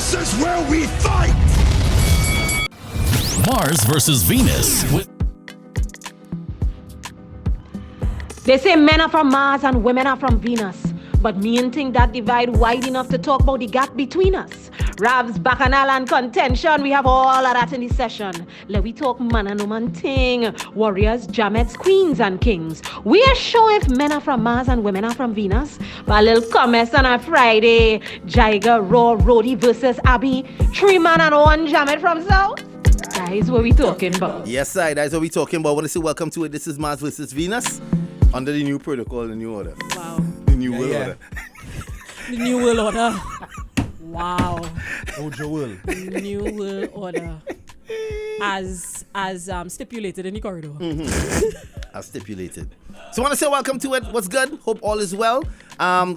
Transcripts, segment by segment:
This is where we fight! Mars versus Venus. They say men are from Mars and women are from Venus. But me and think that divide wide enough to talk about the gap between us. Rabs, bacchanal and contention, we have all of that in the session. Let we talk man and woman thing. Warriors, jamets, queens and kings. We are sure if men are from Mars and women are from Venus. But a little comments on a Friday. Jaiga, Raw, Rody versus Abby. 3 man and 1 jamet from South. That is what we talking about. Yes, sir. That's what we talking about. I want to say welcome to it. This is Mars versus Venus. Under the new protocol, the new order. Wow. The new world order. The new world order. Wow. Ojo world. New world order. As stipulated in the corridor. As stipulated. So I want to say welcome to it. What's good? Hope all is well.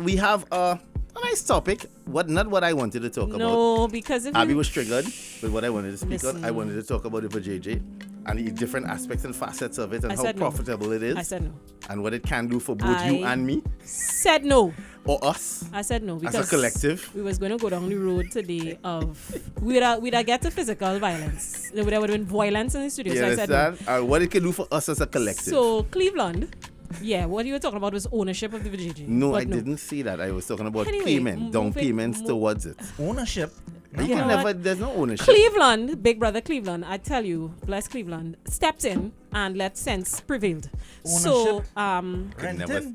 We have a nice topic. Not what I wanted to talk about. No, because if Abby was triggered with what I wanted to speak Listen. on. I wanted to talk about it for JJ and the different aspects and facets of it and I how said no. profitable it is. I said no. And what it can do for both you and me Said no. or us I said no because as a collective. we was going to go down the road today of we'd get to physical violence. There would have been violence in the studio. You So I said no. understand? What it can do for us as a collective. So Cleveland, yeah, what you were talking about was ownership of the VJJ. No, But I didn't see that. I was talking about Anyway, payment, down payments towards it. Ownership. You You can know never, what? there's no ownership. Cleveland, big brother Cleveland, I tell you, bless Cleveland, stepped in and let sense prevailed. So, Ownership. Never-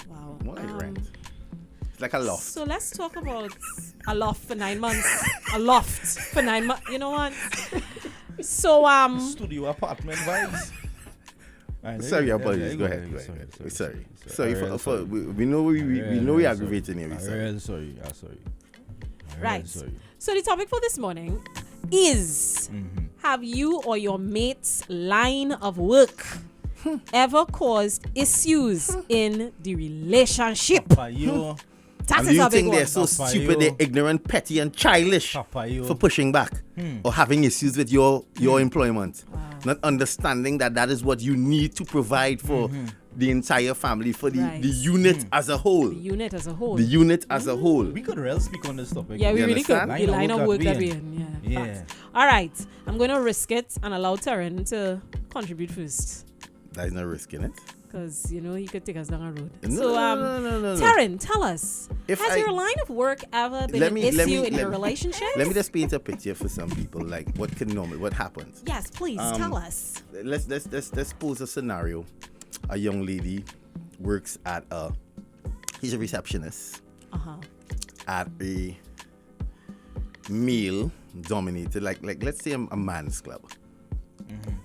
wow. What is rent? It's like a loft. So let's talk about a loft for 9 months. A loft for 9 months. You know what? So Studio apartment vibes. Alright, Sorry, yeah, apologies. yeah, Go yeah, ahead. yeah, Sorry Alright, for we know we Alright, aggravating here. We I'm sorry. really sorry. I'm sorry. I'm Right. really sorry. So the topic for this morning is have you or your mate's line of work ever caused issues in the relationship? Papa, you. That And is you a big think they're one. so Papa, stupid, you. they're ignorant, petty, and childish Papa, you. for pushing back or having issues with your employment, not understanding that is what you need to provide for the entire family, for the, Right. the unit as a whole. The unit as a whole. The unit as a whole. We could really speak on this topic. Yeah, we You really could. understand? The line of work that we in. in. Yeah. Yeah. Facts. All right. I'm going to risk it and allow Taryn to contribute first. That is not risking it. Because, you know, he could take us down a road. No, So, no. Taryn, tell us, If has I- your line of work ever been Let an me- issue let me- in let your me- relationship? Let me just paint a picture for some people, like what happens. Yes, please, tell us. Let's pose a scenario. A young lady works at he's a receptionist Uh-huh. at a male dominated, like let's say a man's club.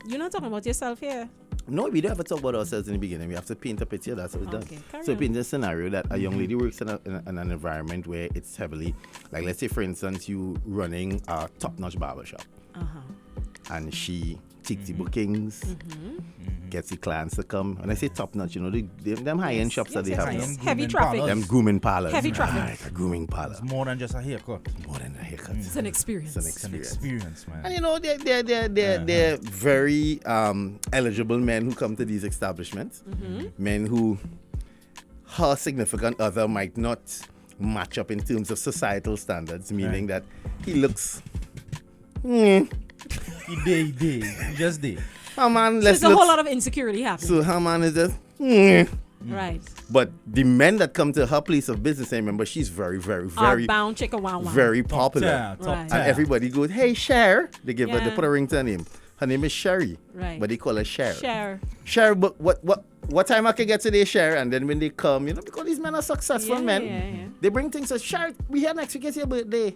You're not talking about yourself here. No, we don't have to talk about ourselves in the beginning. We have to paint a picture. That's how it's Okay, done. carry So on. paint a scenario that a young lady works in an environment where it's heavily, like let's say for instance you running a top-notch barbershop. Uh-huh. And she takes the bookings, gets the clients to come. When I say top notch, you know, them high-end shops that they have. yes. now. Heavy Grooming traffic. parlors. Them grooming parlors. Heavy traffic. Right, a grooming parlor. It's more than just a haircut. More than a haircut. It's an experience. It's an It's experience. an experience, man. And you know, they're very eligible men who come to these establishments. Men who her significant other might not match up in terms of societal standards, meaning that he looks. He just day. Her man, So let's there's a look. whole lot of insecurity happening. So her man is just. Right. But the men that come to her place of business, I remember she's very, very, very, Our bound chicka wow wow. very popular. Top Right. tier. And everybody goes, "Hey, Cher." They give her, they Yeah. put a ring to her name. Her name is Sherry, Right. but they call her Cher. Share. Cher, but what time I can get today, Cher? And then when they come, you know, because these men are successful Yeah, men, yeah. they bring things. So Cher, we here next week. It's your birthday.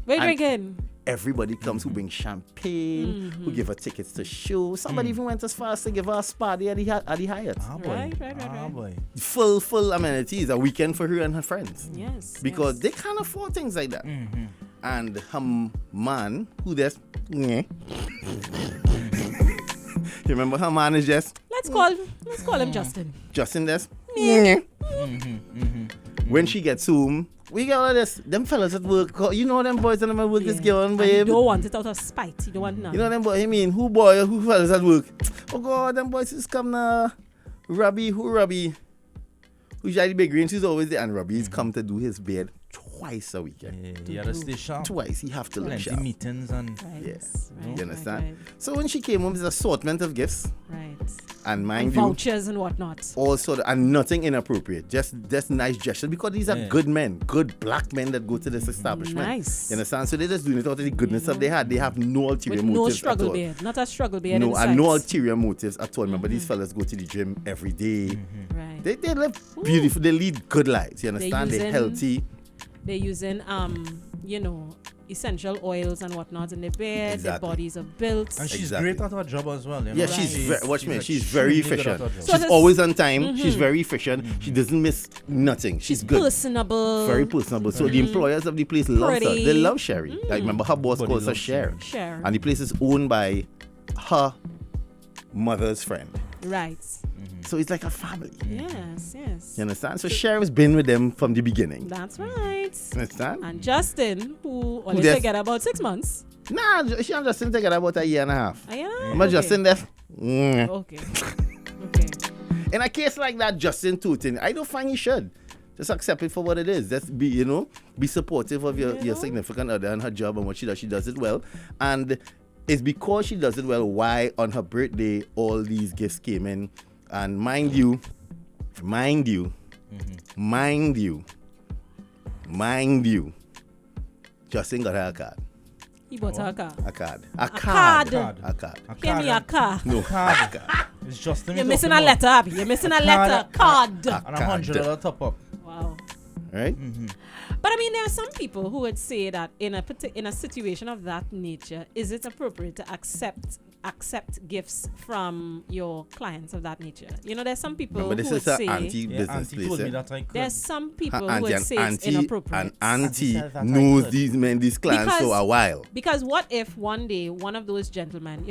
We're And- drinking. Everybody comes who bring champagne, who give her tickets to shows. Somebody even went as far as to give her a spa there at the Hyatt. Ah, boy. Right. Boy. Full amenities, a weekend for her and her friends. Yes. Because yes. they can't afford things like that. And her man, who just, you remember her man is just Let's call him Justin. Justin this. When she gets home, we got all this. Them fellas at work, you know them boys and them at work is going, And you babe. don't want it out of spite. You don't want none. You know them boys, I mean, who boy, who fellas at work? Oh God, them boys just come now. Robbie? Who's the big green? She's always there. And Robbie's come to do his bed twice a week. You gotta stay sharp. Twice. You have to look Plenty sharp. meetings and Right. Yes. Right, You understand? Right. So when she came home, there's an assortment of gifts. Right. And And mind you, vouchers and whatnot. also, and nothing inappropriate. Just nice gestures, because these are good men, good black men that go to this establishment. Nice. You understand? So they just doing it out of the goodness of their heart. They have no ulterior With motives no struggle at all. beard. Not a struggle beard. No, in and no sight. ulterior motives at all. Remember, these fellas go to the gym every day. Right. They live beautiful. They lead good lives. You understand? They're using- healthy. They're using essential oils and whatnot in their bed. Exactly. Their bodies are built. and she's Exactly. great at her job as well. You know? Yeah, she's Right. watch me. She's very extremely good at efficient. her job. So She's this- always on time. She's very efficient. She doesn't miss nothing. She's good. Personable. Very personable. So the employers of the place love her. Pretty. They love Sherry. I remember her boss Everybody calls her loves Sherry. Sure. And the place is owned by her mother's friend. Right. So it's like a family. Yes. Yes. You understand? So Sherry's been with them from the beginning. That's right. Understand? And Justin, who only just- together about 6 months. Nah, she and Justin together about a year and a half. Yeah. Remember Justin there? Okay. Okay. In a case like that, Justin Tootin, I don't find you should. Just accept it for what it is. Just be supportive of your significant other and her job and what she does. She does it well. And it's because she does it well why on her birthday all these gifts came in. And mind you, Justin got her a card. He bought her a car. A card. card. A card. Give me a car. No, Card. a card. It's Justin. You're we're missing a talking letter, Abby. You're missing a letter. Card. about. And $100 top up. Wow. Right? But I mean, there are some people who would say that in a situation of that nature, is it appropriate to accept gifts from your clients of that nature? There's some people But this who would is an say anti-business Auntie place. told me eh? that I could. there's some people Her who would auntie, say and it's auntie, inappropriate. and auntie said that I knows could. these clients for a while. Because what if one day one of those gentlemen,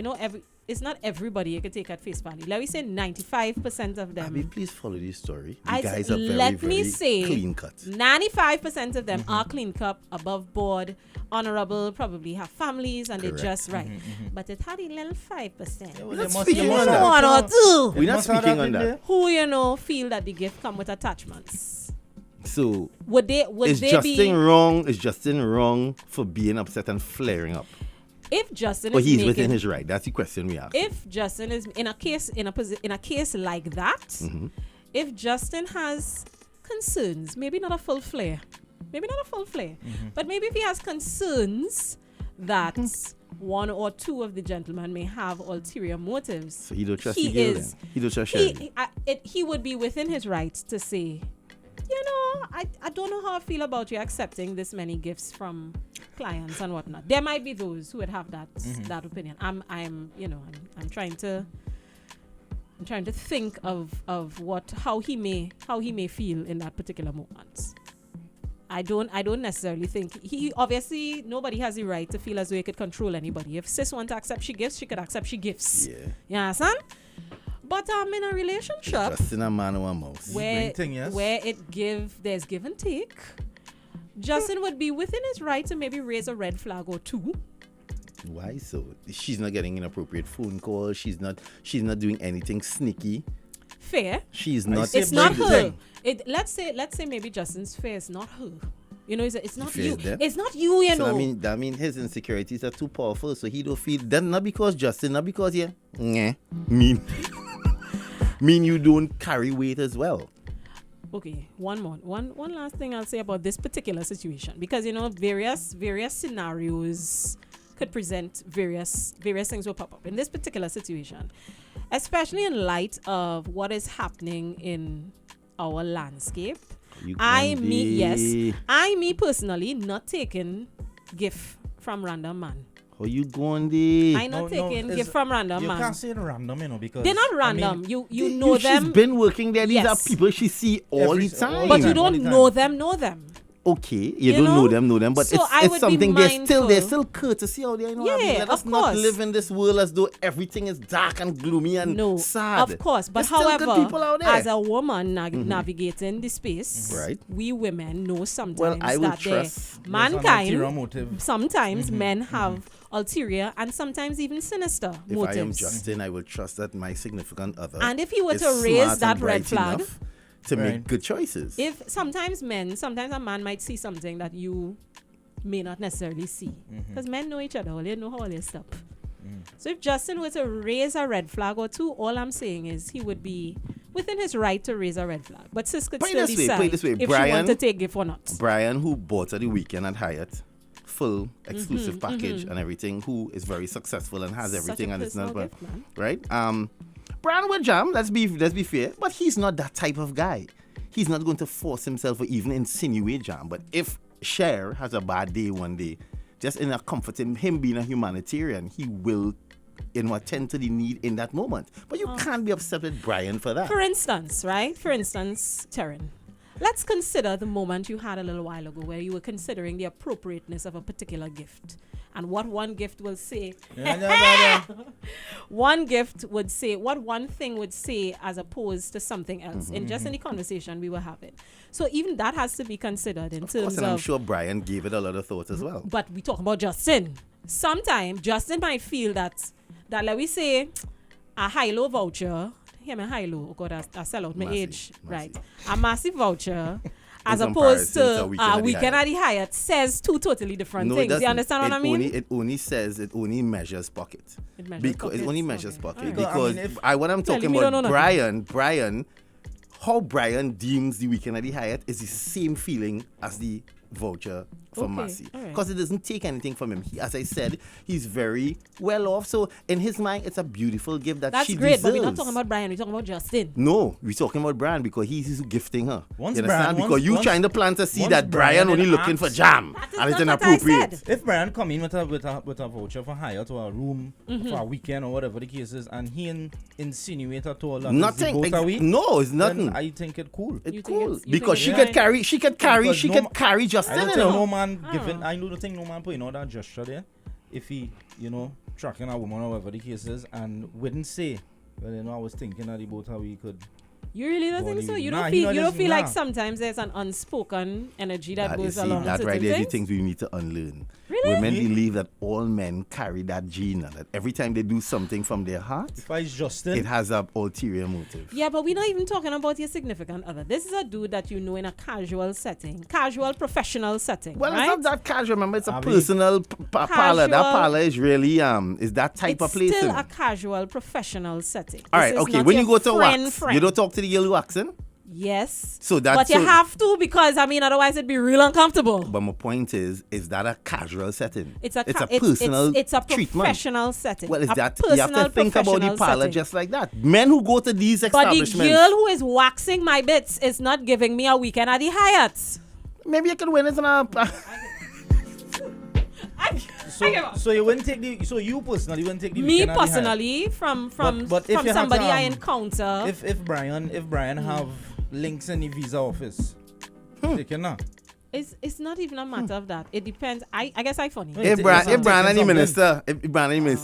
it's not everybody you can take at face value. Let me say 95% of them. Abby, please follow this story. The I guys s- are very, let me very say, clean cut. 95% of them are clean cut, above board, honorable, probably have families, and Correct. they're just right. But it had a little 5%. Well, not they must- speaking they on must that. have- One or two. We're They not must have speaking that on in that. there. Who feel that the gift come with attachments. So Would is they Justin be wrong? Is Justin wrong for being upset and flaring up? if Justin Or is he's making, within his right? That's the question we ask. if Justin is in a case like that, Mm-hmm. if Justin has concerns, maybe not a full flare, but maybe if he has concerns that one or two of the gentlemen may have ulterior motives, So he don't trust he the girl is- then. He don't trust Sherry. he would be within his right to say, I don't know how I feel about you accepting this many gifts from clients and whatnot. There might be those who would have that opinion. I'm trying to think of how he may feel in that particular moment. I don't necessarily think he obviously nobody has the right to feel as though he could control anybody. If sis want to accept she gifts, she could accept she gifts. Yeah. You understand? But in a relationship Justin a man or a mouse. where thing, yes. where there's give and take, Justin would be within his right to maybe raise a red flag or two. Why so? She's not getting inappropriate phone calls. She's not doing anything sneaky. Fair. She's not. It's not big her. thing. Let's say maybe Justin's fear is not her. It's not fear you. is them. It's not you, So that mean his insecurities are too powerful, so he don't feel that. Not because Justin, not because mean you don't carry weight as well. Okay, one last thing I'll say about this particular situation, because various scenarios could present various things will pop up in this particular situation, especially in light of what is happening in our landscape. I me personally not taking gift from random man. How you going there? I not taking gift from random You man. can't say random, because They're not random. you know She's them, been working there. These Yes. are people she see all Every- the time. all but the you time, all don't the know time. them. Okay, you You don't know? know them, but So I it's would be something there's mindful. still courtesy out there. Yeah, Let us of not course. live in this world as though everything is dark and gloomy and No, sad. of course. But There's still good however, people out there. as a woman navigating the space, Right. we women know sometimes Well, I will that trust- There's an ulterior mankind, motive. sometimes men have ulterior and sometimes even sinister If motives. I am Justin, I will trust that my significant other And if he were is to raise smart that and red bright flag, enough to Right. make good choices. If sometimes a man might see something that you may not necessarily see. Because men know each other, they know how they stop. So if Justin were to raise a red flag or two, all I'm saying is he would be within his right to raise a red flag. But sis could Put it still this way, decide put it this way, if she Brian- wants to take gift or not. Brian, who bought at the weekend at Hyatt, full exclusive package and everything, who is very successful and has Such everything a and it's not personal but gift, man. right? Brian would jam, let's be fair, but he's not that type of guy. He's not going to force himself or even insinuate jam. But if Cher has a bad day one day, just in a comforting him being a humanitarian, he will attend to the need in that moment. But you can't be upset with Brian for that. For instance, Taryn, let's consider the moment you had a little while ago where you were considering the appropriateness of a particular gift. And what one gift will say, one gift would say, what one thing would say as opposed to something else, in just in the conversation we were having. So even that has to be considered in Of course, terms and I'm of, sure Brian gave it a lot of thought as well. but we talking about Justin. Sometimes Justin might feel that let we say a high-low voucher, hear me high-low, oh God, I sell out my Massive, age, massive. right? A massive voucher as In opposed comparison to to a weekend at the Hyatt says two totally different No, it things. doesn't. You understand what I mean? It only measures pocket. It measures Because pockets? it only measures Okay. pocket. Alright. Because I mean, if- what I'm Clearly, talking we don't know about nothing. how Brian deems the weekend at the Hyatt is the same feeling as the voucher for Okay, Massey. alright. Because it doesn't take anything from him. As I said, he's very well off. So in his mind, it's a beautiful gift that That's she great, deserves. but we're not talking about Brian, we're talking about Justin. No, we're talking about Brian because he's gifting her. Once you understand? Brian- because once- you once- trying to plant a seed once that Brian Brian only and looking Axe- for jam. That is And it's not what I inappropriate. said. If Brian come in with a voucher for Hyatt or a room for a weekend or whatever the case is, and he insinuate at all that Nothing. it's both a week, No, it's then nothing. I think it cool. It's You think cool it's- you because think she it's could carry. Because She no could ma- carry Justin. I don't you think know. no man giving. I don't think no man putting all that gesture there. If he, tracking a woman or whatever the case is, and wouldn't say, well, I was thinking that the both how we could. You really don't think so? Bollywood. You Nah, don't he feel not you don't just- feel like nah. sometimes there's an unspoken energy that You goes see, along that with right certain there, the things? things we need to unlearn. Really? Women Me? believe that all men carry that gene, and that every time they do something from their heart, If I Justin, it has an ulterior motive. Yeah, but we're not even talking about your significant other. This is a dude that you know in a casual setting, casual professional setting, Well, right? it's not that casual. Remember, it's a Abby. personal parlor. That Casual. parlor is really is that type It's of place. still isn't a it? casual professional setting. All This right, is okay. not When you your go to wax, you don't talk to the girl who waxing. Yes. So that's but you have to because otherwise it'd be real uncomfortable. But my point is that a casual setting? It's a personal it's a treatment. professional setting. Well, is a that you have to personal, think about the professional parlor setting. just like that. Men who go to these But the establishments, girl who is waxing my bits is not giving me a weekend at the Hyatt. maybe you could win it in a. so you wouldn't take the. So you personally wouldn't take the. Me weekend at the Hyatt? personally, from But if you had somebody to, I encounter, If Brian have links in the visa office, they cannot. it's not even a matter of that. It depends. I guess I funny. Wait. If Brian and the something. minister,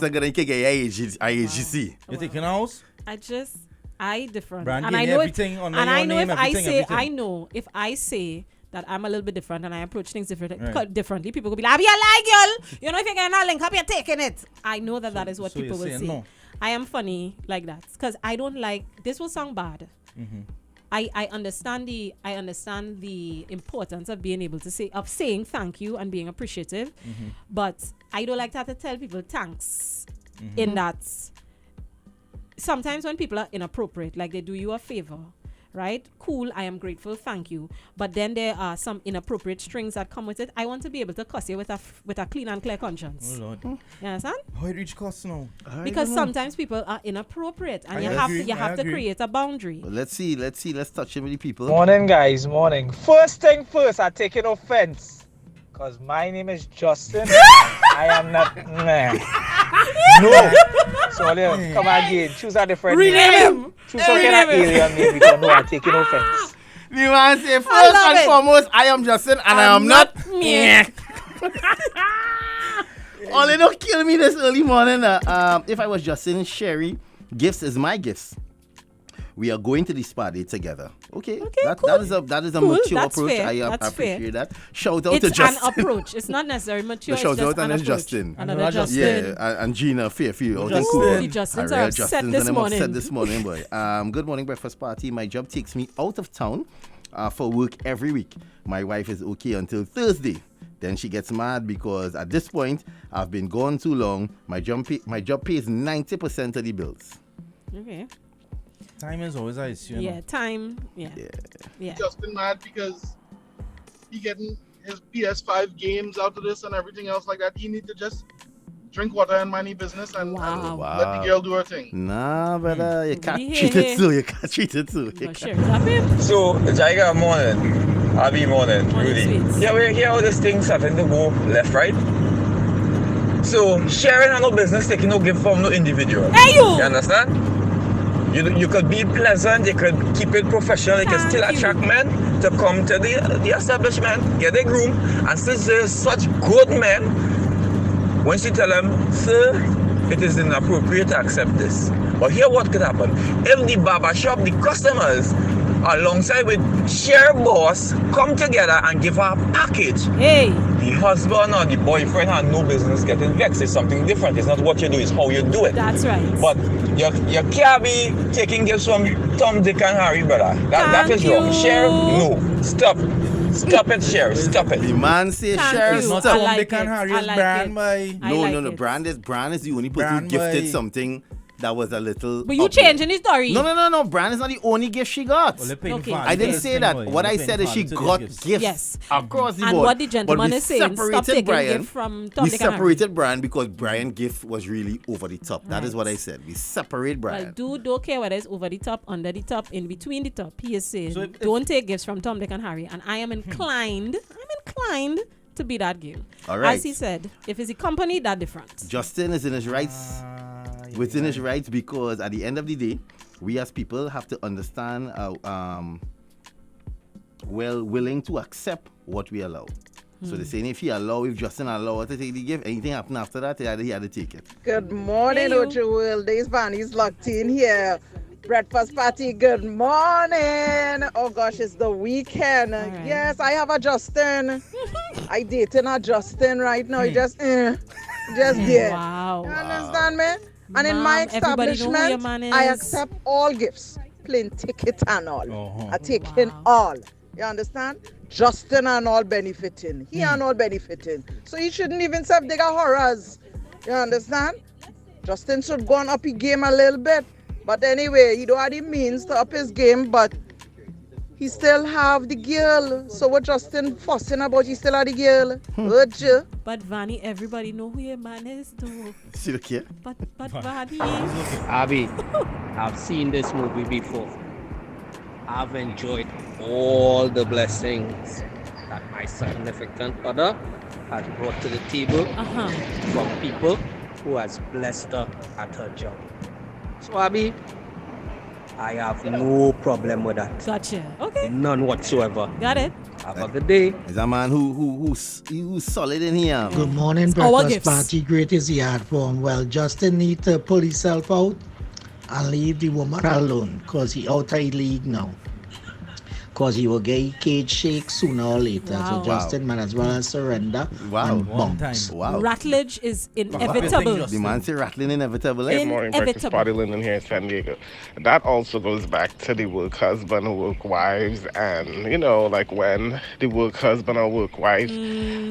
gonna get IAGC. You taking a house? I different. Brand And gave I you know everything under and your I know name, if I everything, say everything. I know if I say that I'm a little bit different and I approach things Right. differently, people will be like, "Yeah, like girl, you know if you're getting a link up, you're taking it." I know that is what so people you're will saying say. no. I am funny like that because I don't like this. Will sound bad. Mm-hmm. I understand the importance of being able to saying thank you and being appreciative, Mm-hmm. but I don't like to have to tell people thanks in that. Sometimes when people are inappropriate, like they do you a favor, right? Cool, I am grateful, thank you. But then there are some inappropriate strings that come with it. I want to be able to cuss you with a clean and clear conscience. Oh Lord. You understand? How it reach cost now? Because sometimes people are inappropriate, and I you have agree. to create a boundary. Well, let's see. Let's touch it with the people. Morning, guys. Morning. First thing first, I taking offense. Because my name is Justin. I am not. Nah. No. So, come again. Choose a different Rename name. him. Choose some kind of Rename him. alien name because no, I'm taking offense. The man say first love and it. foremost, I am Justin and I am not. me. Oh, they don't kill me this early morning. If I was Justin, Sherry, gifts is my gifts. we are going to this party together. Okay, cool. that is a Cool, mature that's approach. fair, I that's appreciate fair. that. Shout out It's to Justin. an approach. It's not necessarily mature. No, shout it's just out and an it's approach. Justin. Another Justin. Yeah, and Gina Fairfield. Justin. Cool. The Justins A are real upset Justins this and I'm morning. upset this morning, boy. Good morning, breakfast party. My job takes me out of town for work every week. My wife is okay until Thursday. Then she gets mad because at this point, I've been gone too long. My job pays 90% of the bills. Okay. Time is always an issue. Yeah, time. Yeah. Just been mad because he getting his PS5 games out of this and everything else like that. He need to just drink water and mind his business and Wow. let the girl do her thing. Nah, brother, you can't Yeah. treat it so. You can't treat it so. But sure, is that him? So, Jaiga, morning. Abby, morning. Morning, Rudy. sweets. Yeah, we hear how this thing starting to go left, right? So, sharing and no business taking no give from no individual. Hey, you! You understand? You could be pleasant, you could keep it professional, you can Thank still you. attract men to come to the establishment, get a groom, and since there's such good men, once you tell them, sir, it is inappropriate to accept this. But here what could happen. If the barber shop, the customers, alongside with share boss, come together and give her a package, Hey. the husband or the boyfriend had no business getting vexed. It's something different. It's not what you do, it's how you do it. That's right. But you can't be taking gifts from Tom, Dick, and Harry, brother. That Thank is wrong. you. Share, no. Stop. Stop it, share. Stop it. The man say Thank share you. stuff. I Tom, like Dick, and it. Harry I is like brand it. by. I No, like no. it. Brand is the only person who Brand gifted by- something that was a little. But you up there. changing the story. No. Brand is not the only gift she got. Well, they're paying Okay. for I didn't this say thing, that. boy. What They're I paying said is for she it to got gifts. gifts Yes. across the And board. what the But gentleman we is saying, stop separated taking Brian. gift from Tom, We Dick, and Harry. separated Brian because Brian gift was really over the top. That is what I Right. said. We separate Well, Brian. dude don't care whether it's over the top, under the top, in between the top. He is saying, So if- don't take gifts from Tom, Dick, and Harry. And I am inclined, to be that girl. All right. As he said, if it's a company, that different. Justin is in his rights. Within his rights, because at the end of the day, we as people have to understand, willing to accept what we allow. So they're saying if Justin allow her to take the gift, anything happen after that, he had to take it. Good morning, Hey, you. Ocho World. This Vanny's locked in here. Breakfast party, good morning. Oh gosh, it's the weekend. right. Yes, I have a Justin. I dating a Justin right now. He just there. Wow. You understand me? And in Ma'am, my everybody know who your establishment, man I is. accept all gifts, plane ticket and all. Uh-huh. I take in Wow. all. You understand? Justin and all benefiting. He and all benefiting. So he shouldn't even serve the horrors. You understand? Justin should go on up his game a little bit. But anyway, he don't have the means to up his game, but he still have the girl. So what Justin fussing about, he still have the girl. Would you? But Vanny, everybody know who your man is, though. See the kid? But Vanny. Abby, I've seen this movie before. I've enjoyed all the blessings that my significant other has brought to the table Uh-huh. from people who has blessed her at her job. So Abby, I have no problem with that. Gotcha. Okay. None whatsoever. Got it. Have a good day. Is a man who's solid in here. Good morning, Our breakfast gifts. party. Great is the art form. Well, Justin need to pull himself out and leave the woman alone because he out of league now. Because he will get cage shake sooner or later. Wow. So Justin might as well surrender Wow. and One bounce. time. Wow. Rattledge is Thing, inevitable. Justin. The man say rattling inevitable. In- Eh? Good morning, breakfast Inevitable. party. Lyndon here in San Diego. That also goes back to the work husband, work wives, and like when the work husband or work wife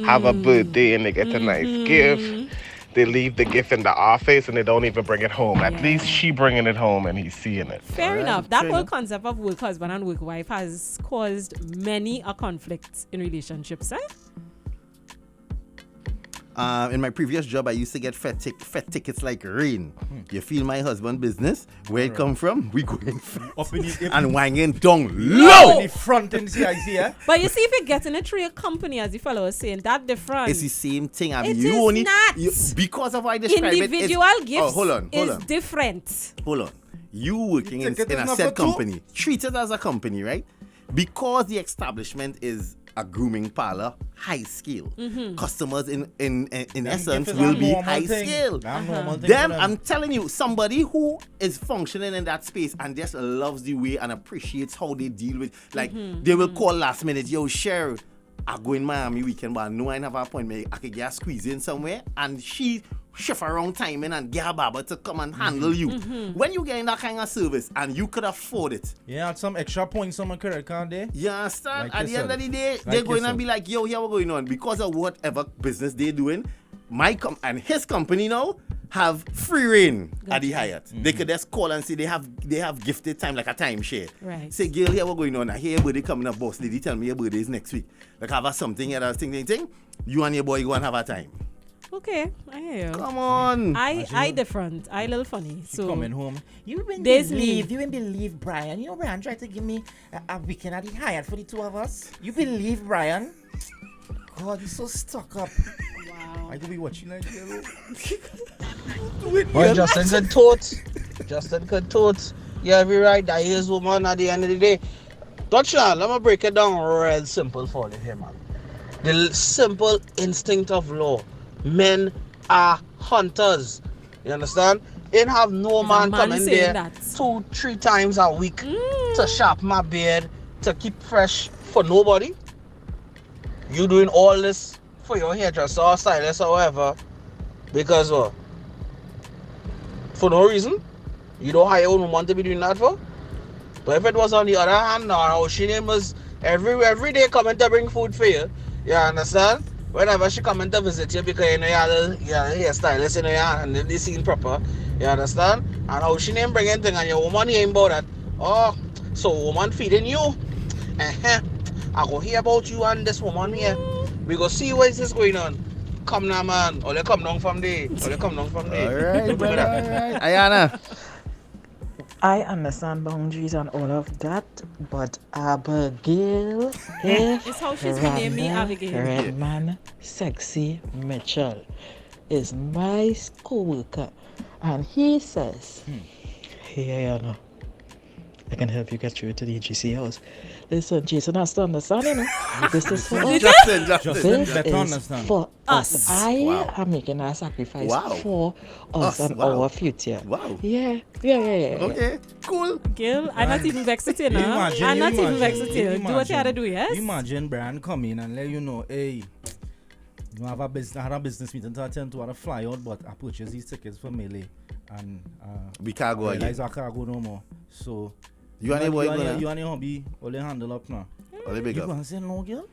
have a birthday and they get a nice gift, they leave the gift in the office and they don't even bring it home. At least she bringing it home and he's seeing it. Fair Alright, enough. That fair whole enough. concept of work husband and work wife has caused many a conflict in relationships, eh? In my previous job, I used to get fat tickets like rain. You feel my husband business? Where it come from? We going fat Up in the, and wanging down up low. in the front in CIC, eh? But you see, if you get in a trade company, as the fellow was saying, that different. It's the same thing. I mean, It you is only not. because of how I describe Individual it. gifts Oh, hold on. is different. Hold on. You working in Ticket is a not said for two? company, treated as a company, right? Because the establishment is a grooming parlor high scale. Customers in essence gift is will a be normal high thing. scale. That normal thing Them, for them. I'm telling you, somebody who is functioning in that space and just loves the way and appreciates how they deal with, like, they will call last minute, yo, Cheryl, I go in Miami weekend, but I know I have an appointment. I could get a squeeze in somewhere, and she shift around timing and get a barber to come and handle you. When you get in that kind of service and you could afford it, Yeah, add some extra points on my credit card there. you understand? Like At the end of the day, yourself. they're Like going to yourself. be like, yo, here what going on? Because of whatever business they're doing, and his company now have free reign at the Hyatt. They could just call and say they have gifted time, like a timeshare. Right. Say, girl, here what going on? I hear your birthday coming up, boss lady. Tell me your birthday is next week. Like, have a something here, that thing. You and your boy go and have a time. Okay, I hear you. Come on. I different. I a little funny. So Coming home. You wouldn't This believe, me. you wouldn't believe Brian. You know Brian tried to give me a weekend at the Hyatt for the two of us. You believe Brian? God, he's so stuck up. Wow. I could be watching that girl. Well, Justin could tote. Justin could tote. Yeah, every right. That is woman at the end of the day. Touchdown, let me break it down real simple for you here, man. The simple instinct of law. Men are hunters. You understand? Ain't have no Is a man man coming saying there that? 2-3 times a week to sharpen my beard, to keep fresh for nobody. You doing all this for your hairdresser or stylist or whatever because what? For no reason? You don't hire a woman to be doing that for? But if it was on the other hand, now she name was every day coming to bring food for you. You understand? Whenever she coming to visit you because you know you're a hairstylist, you know and they seen proper. You understand? And how she name bringing thing and your woman ain't about that. Oh, so woman feeding you. I go hear about you and this woman here. We go see what is this going on. Come now, man. Or they come down from there. All right, brother. All right. Ayana. I understand boundaries and all of that, but Abigail It's how she's renamed me Abigail. Redman Sexy Mitchell is my co-worker, and he says, "Hey, Ayana, I can help you get through to the GC house. Listen, Jason has to understand, you know. This is for us. Justin. This better is understand. for us. Us. I am making a sacrifice Wow. for us and Wow. our future. Wow. Yeah. Okay, cool. Girl, I'm not even vexed with you You now. imagine, I'm you not even imagine, vexed with you you. Do what you had to do, imagine. yes? Imagine Brian come in and let you know, hey, you have a business, I had a business meeting to attend to, I had to fly out, but I purchased these tickets for Melee, and We can't go realize again. I can't go no more. So You and your boy gonna. you and your hobby, all they handle up now. Oh, they big You up. gonna say no, girl?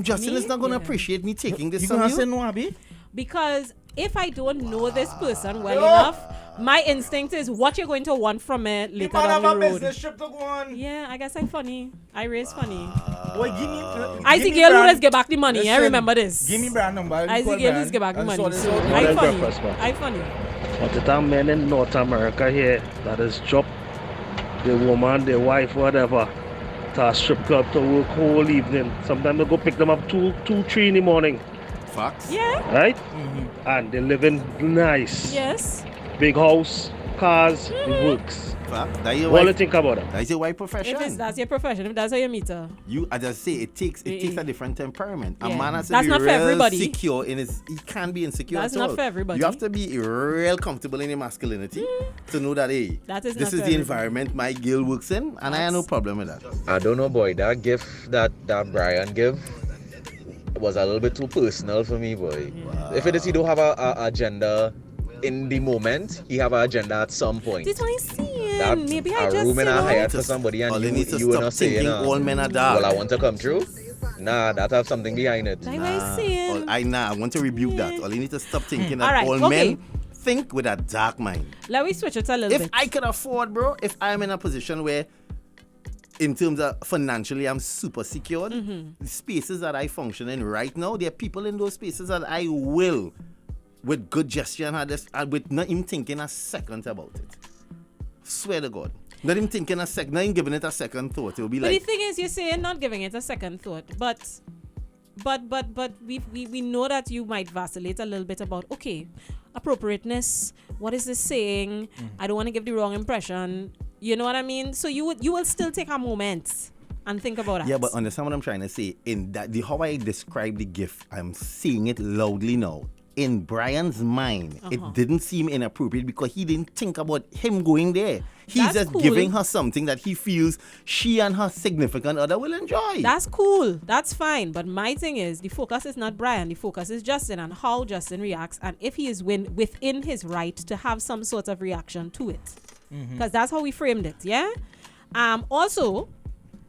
Justin Me? is not gonna Yeah. appreciate me taking this You from gonna you. say no, Abby? Because if I don't know this person well enough, my instinct is what you're going to want from me You later man down have the a road. business trip to go on. Yeah, I guess I'm funny. I raise funny. Boy, give me. I give see me girl who Brian- does get back the money. I Listen, remember this. Give me Brian number. I see girl who's get back the money. So out. I funny. Breakfast, man. I funny. But the time men in North America here that is job the woman, the wife, whatever, to a strip club to work whole evening. Sometimes they go pick them up 2-3 in the morning, Facts. Yeah. right? And they living nice. Yes. Big house, cars, it works. Facts. That your What do you wife. think about it? That is your wife profession. If that's your profession, if that's how you meet her. You, I just say it takes a different temperament. A Yeah. man has to That's be not for real everybody. secure in his. He can't be insecure That's at not all. for everybody. You have to be real comfortable in your masculinity to know that hey, That is this not is for the everybody. environment my girl works in, and I have no problem with that. I don't know, boy. That gift that Brian give was a little bit too personal for me, boy. If it is, he don't have a agenda in the moment. He have an agenda at some point. This one is seeing. That Maybe I a just room in a you know, Hyatt for somebody, and All they need to you were stop not saying, thinking all men are dark. well, I want to come through. Nah, that have something behind it. Like I saying. I want to rebuke that. All you need to stop thinking All that right, all okay. men think with a dark mind. Let me switch it a little If bit. I could afford, bro, if I'm in a position where, in terms of financially, I'm super secured, the spaces that I function in right now, there are people in those spaces that I will, with good gesture and with not even thinking a second about it. Swear to God. Not even thinking a second, not even giving it a second thought. It will be But like, the thing is, you're saying not giving it a second thought, but we know that you might vacillate a little bit about appropriateness. What is this saying? I don't want to give the wrong impression. You know what I mean? So you will still take a moment and think about that. Yeah, but understand what I'm trying to say. In that, how I describe the gift, I'm seeing it loudly now. In Brian's mind, it didn't seem inappropriate because he didn't think about him going there. He's That's just cool. giving her something that he feels she and her significant other will enjoy. That's cool. That's fine. But my thing is, the focus is not Brian. The focus is Justin and how Justin reacts, and if he is within his right to have some sort of reaction to it, because that's how we framed it. Yeah. Also,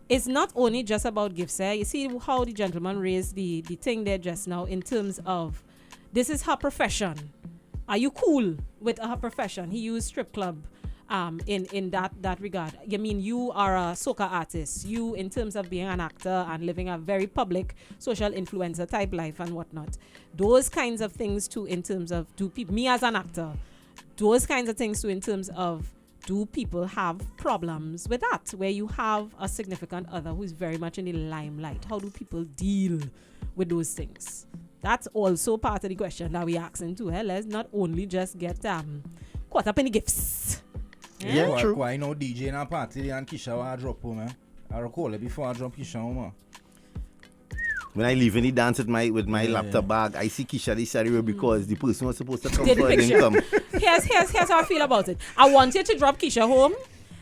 it's not only just about gifts. You see how the gentleman raised the thing there just now in terms of this is her profession. Are you cool with her profession? He used strip club in that regard. You mean you are a soca artist. You, in terms of being an actor and living a very public social influencer type life and whatnot. Those kinds of things too in terms of me as an actor. Those kinds of things too in terms of do people have problems with that? Where you have a significant other who's very much in the limelight. How do people deal with those things? That's also part of the question that we asking too. Let's not only just get caught up in the gifts. Yeah, true. Why no DJ in a party and Kisha will drop home, I recall it before I drop Kisha home. When I leave in the dance with my laptop bag, I see Kisha the stereo because the person was supposed to come Did the first picture. and come. Here's how I feel about it. I want you to drop Kisha home.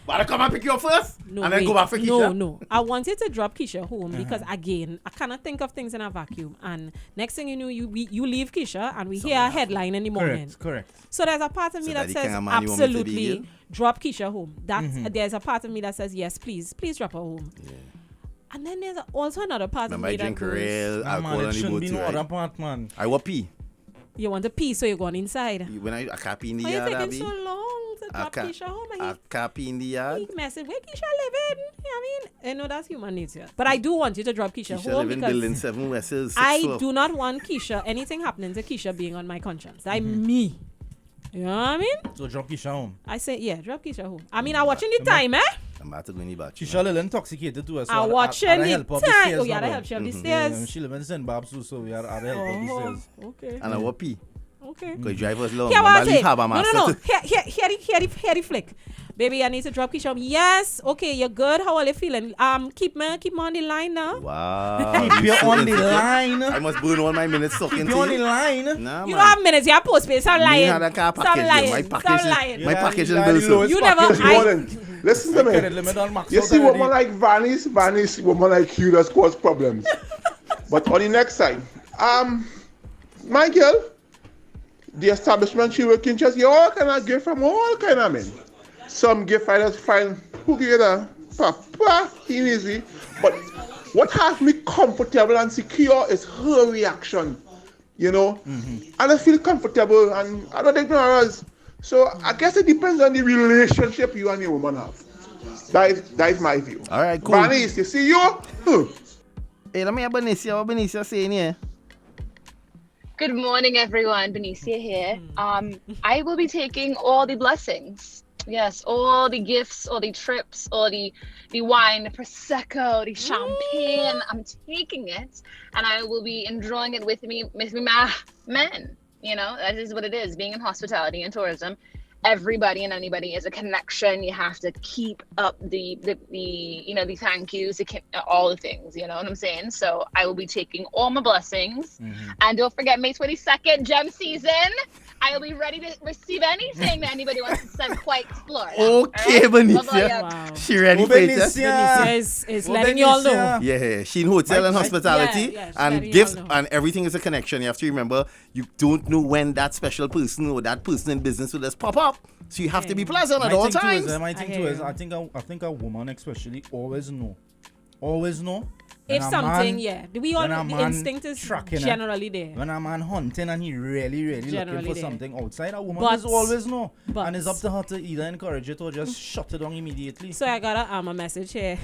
But I come and pick you up first No, and then wait. go back for Kisha? No. I wanted to drop Kisha home because, again, I cannot think of things in a vacuum. And next thing you know, you leave Kisha and we hear a headline in the morning. Correct. So there's a part of me So that that the says, kind of man you want me to be absolutely, again? drop Kisha home. There's a part of me that says, yes, please drop her home. Yeah. And then there's also another part Remember, of I me that drink goes, real alcohol it on the shouldn't boat be too, no right? other part, man. I will pee. you want to pee, so you're going inside. When I can't pee in the Why are you yard, taking so long to drop Kisha home? I can't pee in the yard. He messing where Kisha living. I mean, I know that's human nature. But I do want you to drop Kisha Kisha home live in because building 7 West's. I do not want anything happening to Kisha being on my conscience. That's me. You know what I mean? So drop Kisha home. I say, yeah, drop Kisha home. I mean, I'm watching the time, eh? I'm about to go in the bathroom. Kisha a little intoxicated too. So I'm watching the time. Oh, yeah, I help you up the stairs. She live in St. Barb's too, so we are at the help up the stairs. Okay. And I will pee. Okay. Because driver's long. Here what I Remember, say. leave Harbour No. Master. Hear the flick. Baby, I need to drop Kisha home. Yes. Okay, you're good. How are you feeling? Keep me on the line now. Wow. Keep you on the line. I must burn all my minutes talking Keep to you on the you. line. Nah, You man. don't have minutes. You have postpaid. Stop lying. Me had a car Stop package. lying. My Stop package is, lying. my package is Yeah, built the so. lowest You never. Good morning. Listen to Credit me. limit on max You out see, already. woman like Vanish, woman like you that's cause problems. But on the next side, my girl, the establishment she working just get all kind of gift from all kind of men. Some gift I just find who give it papa, easy. But what has me comfortable and secure is her reaction. You know, and I feel comfortable and I don't think no others. So I guess it depends on the relationship you and your woman have. That is my view. All right, cool. Vanish, you see you? Hey, let me have Benicia. What Benicia saying here? Good morning, everyone. Benicia here. I will be taking all the blessings. Yes, all the gifts, all the trips, all the wine, the prosecco, the champagne. I'm taking it, and I will be enjoying it with my men. You know, that is what it is. Being in hospitality and tourism, everybody and anybody is a connection. You have to keep up the thank yous, all the things. You know what I'm saying? So I will be taking all my blessings, and don't forget May 22nd, gem season. I will be ready to receive anything that anybody wants to send quite Florida. Okay, right? Benicia. Wow. She ready for it. Benicia is letting you all know. Yeah, she in hotel and hospitality yeah, she's and letting gifts y'all know. and everything is a connection. You have to remember, you don't know when that special person or that person in business will just pop up. So you have to be pleasant at all times. My thing too is, I think a woman especially always know. If When a something, man- we all when a the man instinct is tracking, generally there. When a man hunting and he really looking Generally for there. something outside, a woman But- is always know. but- And it's up to her to either encourage it or just shut it down immediately. So I got a message here.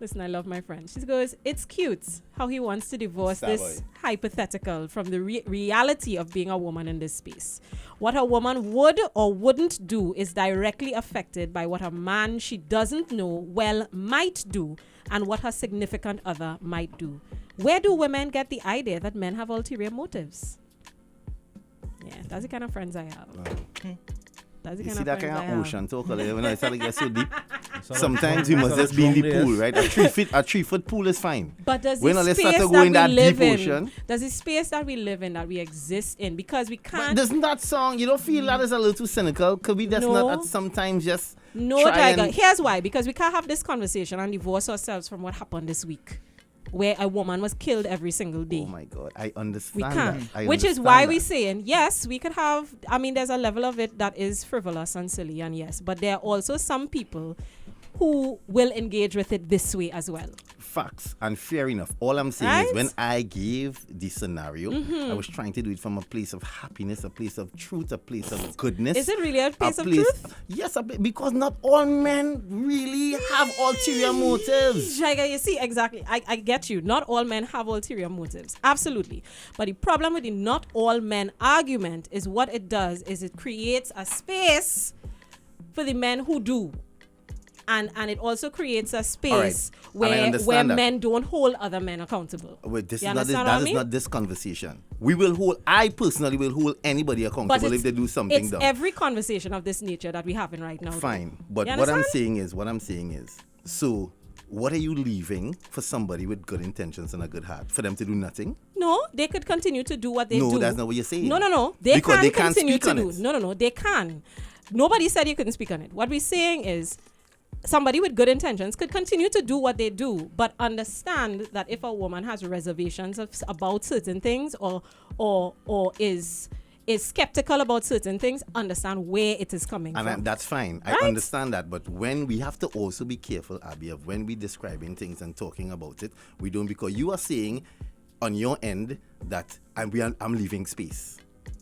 Listen, I love my friend. She goes, it's cute how he wants to divorce Star this boy. hypothetical from the reality of being a woman in this space. What a woman would or wouldn't do is directly affected by what a man she doesn't know well might do and what her significant other might do. Where do women get the idea that men have ulterior motives? Yeah, that's the kind of friends I have. That's the You kind see of that friends kind I of have. ocean talk when I start to get so deep. Sometimes we must just be in the pool, right? A 3-foot pool is fine. But does when the let's space start to that go in we that live deep in, ocean. does the space that we live in, that we exist in, because we can't. Doesn't that song, you don't feel that is a little too cynical? Could we just No. not at sometimes just No, try Jaiga. and... Here's why. Because we can't have this conversation and divorce ourselves from what happened this week, where a woman was killed every single day. Oh my God, I understand We can't. that. Which is why we're saying, yes, we could have, there's a level of it that is frivolous and silly, and yes, but there are also some people who will engage with it this way as well. Facts, and fair enough. All I'm saying is when I gave the scenario, I was trying to do it from a place of happiness, a place of truth, a place of goodness. Is it really a place of truth? Yes, because not all men really have ulterior motives. Jaiga, you see, exactly. I get you. Not all men have ulterior motives. Absolutely. But the problem with the not all men argument is what it does is it creates a space for the men who do. And it also creates a space where men don't hold other men accountable. Wait, that is not this conversation. I personally will hold anybody accountable if they do something dumb. It's every conversation of this nature that we're having right now. Fine. But what I'm saying is, so what are you leaving for somebody with good intentions and a good heart? For them to do nothing? No, they could continue to do what they do. No, that's not what you're saying. No. They can't continue to do. No, they can. Nobody said you couldn't speak on it. What we're saying is, somebody with good intentions could continue to do what they do, but understand that if a woman has reservations about certain things or is skeptical about certain things, understand where it is coming from. And that's fine. Right? I understand that. But when we have to also be careful, Abby, of when we're describing things and talking about it, we don't, because you are saying on your end that I'm leaving space.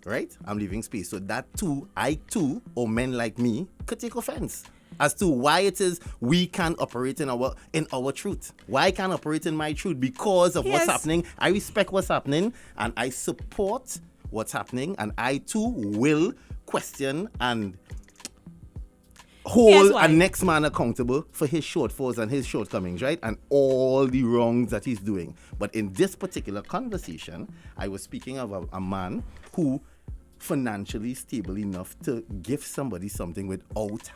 Right? I'm leaving space. So that too, I too, or men like me, could take offense as to why it is we can't operate in our truth. Why I can't operate in my truth? Because of what's happening. I respect what's happening and I support what's happening, and I too will question and hold a next man accountable for his shortfalls and his shortcomings, right? And all the wrongs that he's doing. But in this particular conversation, I was speaking of a man who financially stable enough to give somebody something without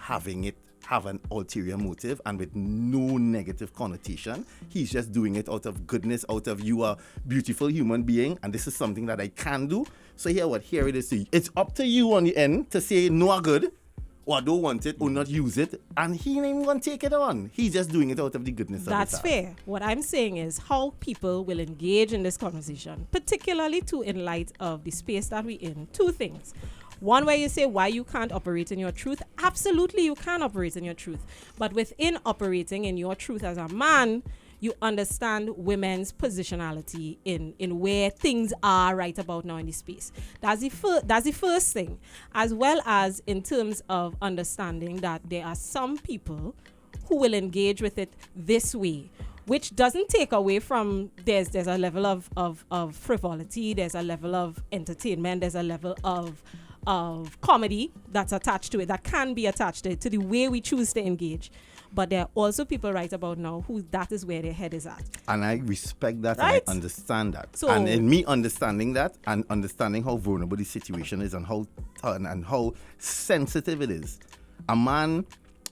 have an ulterior motive and with no negative connotation. He's just doing it out of goodness, out of you are a beautiful human being and this is something that I can do. So here it is to you. It's up to you on the end to say no good or I don't want it or not use it, and he ain't even gonna take it on. He's just doing it out of the goodness of his heart. That's fair. What I'm saying is how people will engage in this conversation, particularly too in light of the space that we're in. Two things. One, where you say why you can't operate in your truth. Absolutely, you can operate in your truth. But within operating in your truth as a man, you understand women's positionality in where things are right about now in the space. That's the first thing. As well as in terms of understanding that there are some people who will engage with it this way, which doesn't take away from there's a level of frivolity, there's a level of entertainment, there's a level of comedy that's attached to it, that can be attached to the way we choose to engage. But there are also people right about now who that is where their head is at. And I respect that, right? And I understand that. So, and in me understanding that and understanding how vulnerable the situation is and how sensitive it is, a man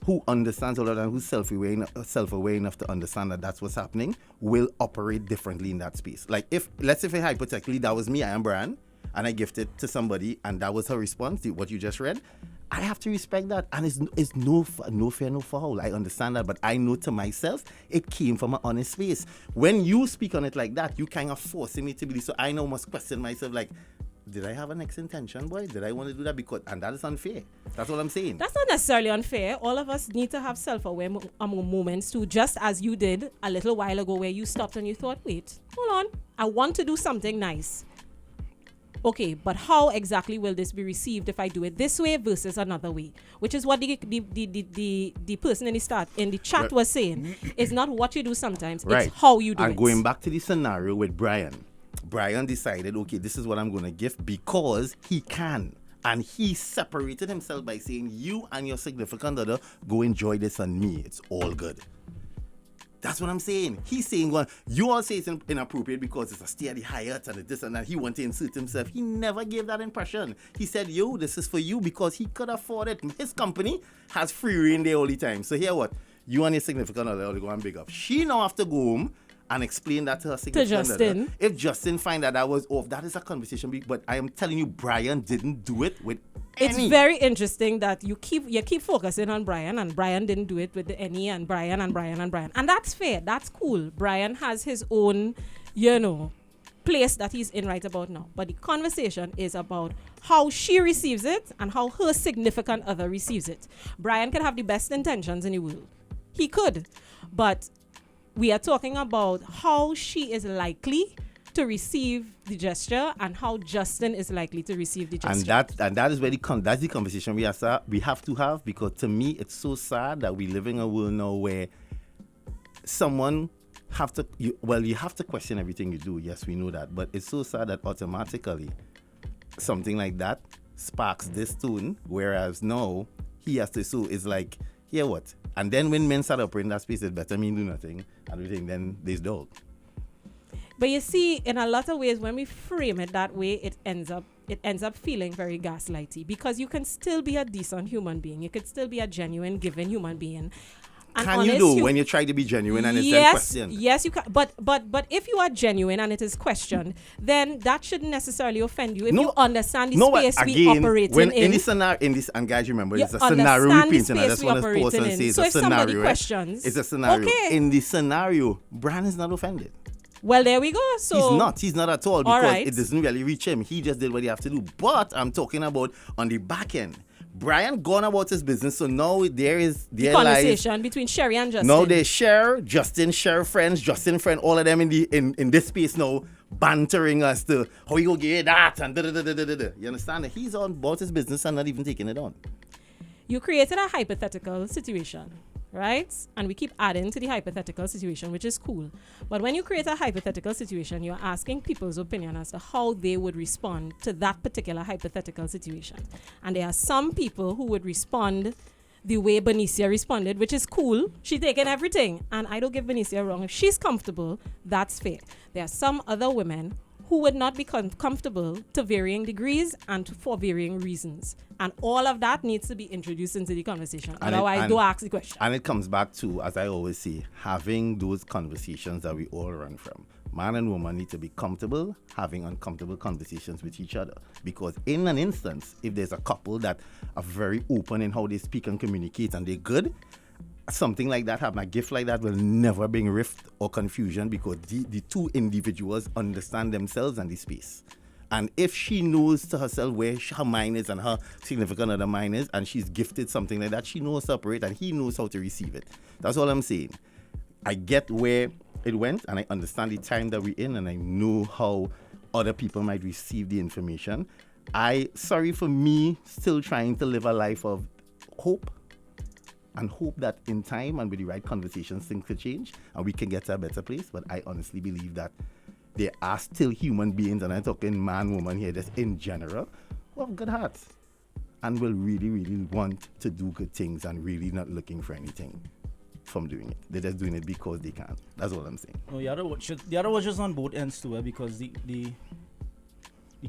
who understands all of that, who's self-aware enough to understand that that's what's happening, will operate differently in that space. Like let's say hypothetically that was me, I am Brian, and I gifted to somebody and that was her response to what you just read, I have to respect that, and it's no fair, no foul. I understand that, but I know to myself it came from an honest space. When you speak on it like that, you kind of forcing me to believe. So I now must question myself, like, did I have an next intention, boy? Did I want to do that? And that is unfair. That's what I'm saying. That's not necessarily unfair. All of us need to have self-aware moments too, just as you did a little while ago, where you stopped and you thought, wait, hold on, I want to do something nice. Okay, but how exactly will this be received if I do it this way versus another way? Which is what the person in the chat was saying. It's not what you do sometimes, it's how you do it. And going back to the scenario with Brian decided, okay, this is what I'm going to give because he can. And he separated himself by saying, you and your significant other go enjoy this on me. It's all good. That's what I'm saying. He's saying, well, you all say it's inappropriate because it's a steady height and this and that. He wanted to insert himself. He never gave that impression. He said, yo, this is for you because he could afford it. His company has free reign there all the time. So here what? you and your significant other are going big up. She now have to go home and explain that to her significant Justin. other. If Justin find that was off, that is a conversation. But I am telling you, Brian didn't do it with It's any. very interesting that you keep focusing on Brian, and Brian didn't do it with the any, and Brian and Brian and Brian. And that's fair. That's cool. Brian has his own, place that he's in right about now. But the conversation is about how she receives it and how her significant other receives it. Brian can have the best intentions in the world. He could. But we are talking about how she is likely to receive the gesture and how Justin is likely to receive the gesture. And that is where that's the conversation we have to have, because to me it's so sad that we live in a world now where someone you have to question everything you do. Yes, we know that, but it's so sad that automatically something like that sparks this tune, whereas now he has to. So it's like, yeah, what? And then when men start operating that space, it's better me do nothing and everything. Then there's dog. But you see, in a lot of ways, when we frame it that way, it ends up feeling very gaslighty, because you can still be a decent human being. You could still be a genuine, giving human being. And can you do when you try to be genuine and it's then questioned? Yes, you can. But if you are genuine and it is questioned, then that shouldn't necessarily offend you if you understand the space we operate in. In this scenario, and guys, remember, it's a scenario we paint, and I just want to pause and say it's a scenario. Questions, it's a scenario. Okay. In the scenario, Brian is not offended. Well, there we go. So he's not at all, because it doesn't really reach him. He just did what he have to do. But I'm talking about on the back end. Brian gone about his business, so now there conversation between Sherry and Justin. Now they share friends, Justin friend, all of them in this space now, bantering us to how you go get that and da. You understand that he's on about his business and not even taking it on. You created a hypothetical situation, right? And we keep adding to the hypothetical situation, which is cool. But when you create a hypothetical situation, you're asking people's opinion as to how they would respond to that particular hypothetical situation. And there are some people who would respond the way Benicia responded, which is cool. She taken everything. And I don't give Benicia wrong. If she's comfortable, that's fair. There are some other women who would not be comfortable to varying degrees and for varying reasons. And all of that needs to be introduced into the conversation. Otherwise, don't ask the question. And it comes back to, as I always say, having those conversations that we all run from. Man and woman need to be comfortable having uncomfortable conversations with each other. Because in an instance, if there's a couple that are very open in how they speak and communicate and they're good, something like that happen, a gift like that will never bring rift or confusion, because the two individuals understand themselves and the space. And if she knows to herself where her mind is and her significant other mind is, and she's gifted something like that, she knows to operate and he knows how to receive it. That's all I'm saying. I get where it went, and I understand the time that we're in, and I know how other people might receive the information. Sorry for me still trying to live a life of hope, and hope that in time and with the right conversations things could change and we can get to a better place. But I honestly believe that there are still human beings, and I'm talking man, woman here, just in general, who have good hearts and will really, really want to do good things and really not looking for anything from doing it. They're just doing it because they can. That's all I'm saying. No, the other was just on both ends too, because the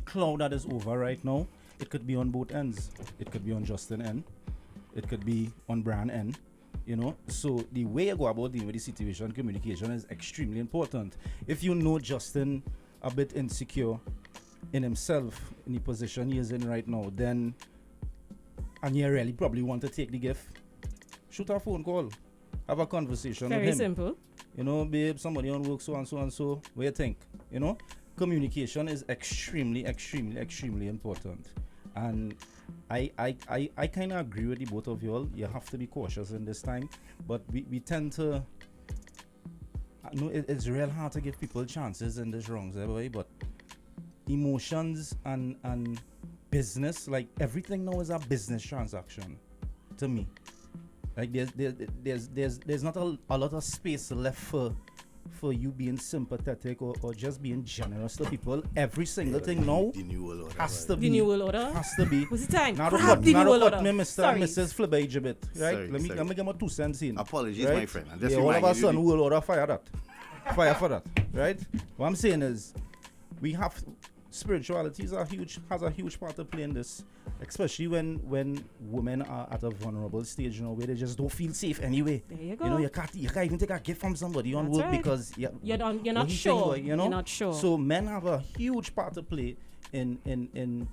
cloud that is over right now, it could be on both ends. It could be on Justin end. It could be on Brian end. So the way you go about dealing with the situation, communication is extremely important. If you know Justin a bit insecure in himself, in the position he is in right now, then, and you really probably want to take the gift, shoot a phone call, have a conversation with him. Very simple. Babe, somebody on work, so and so and so, what do you think? Communication is extremely, extremely, extremely important. And I kind of agree with the both of you all. You have to be cautious in this time, but we tend to. It's real hard to give people chances in this wrongs, boy. But emotions and business, like everything now is a business transaction, to me. Like there's not a lot of space left for you being sympathetic or just being generous to people. Every single thing now has to be. The new world order? Has to be. What's the time? Now Grab the new world order. me, Mr. Sorry. and Mrs. Flip Egypt, right? Sorry, let me give my 2 cents in. Apologies, right? my friend. All of a sudden, world order, fire that. Fire for that, right? What I'm saying is, we have spirituality has a huge part to play in this, especially when women are at a vulnerable stage, where they just don't feel safe anyway. There you go. You can't even take a gift from somebody on That's work right. because you're not sure. You're not sure. So men have a huge part to play in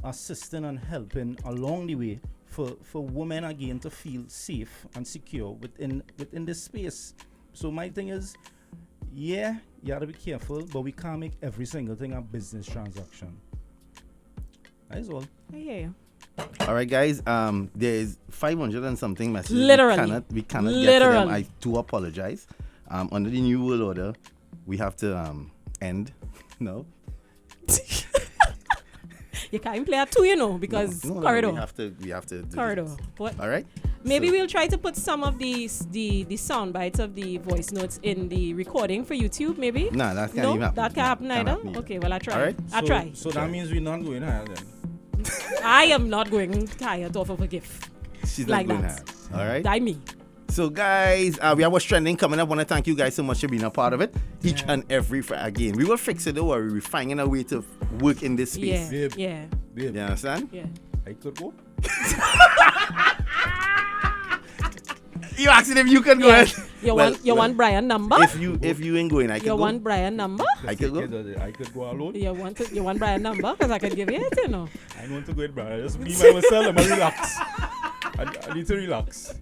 assisting and helping along the way for women again to feel safe and secure within this space. So my thing is, yeah, you gotta be careful, but we can't make every single thing a business transaction. That is all. I hear you. All right, guys. There's 500 and something messages. Literally. We cannot get to them. I do apologize. Under the new world order, we have to end. No. You can't even play at 2, because no, corridor. We have to do corridor. this. What? All right. Maybe we'll try to put some of the sound bites of the voice notes in the recording for YouTube, maybe? Nah, that can't even happen. That can't happen either? Okay, well, I try. All right. I try. So that means we're not going higher then. I am not going higher to offer a gift. She's like not going that. higher. All right. Die me. So, guys, we have what's trending coming up. I want to thank you guys so much for being a part of it. Each and every again. We will fix it, don't worry. We're finding a way to work in this space. Yeah. You understand? Yeah. I could go. You asking if you can go ahead? You want Brian number? If you ain't going, I can go. You want Brian number? I can go. I could go alone. You want Brian number? Because I can give you it, I don't want to go with Brian. Just me by myself. I'm relax. I need to relax.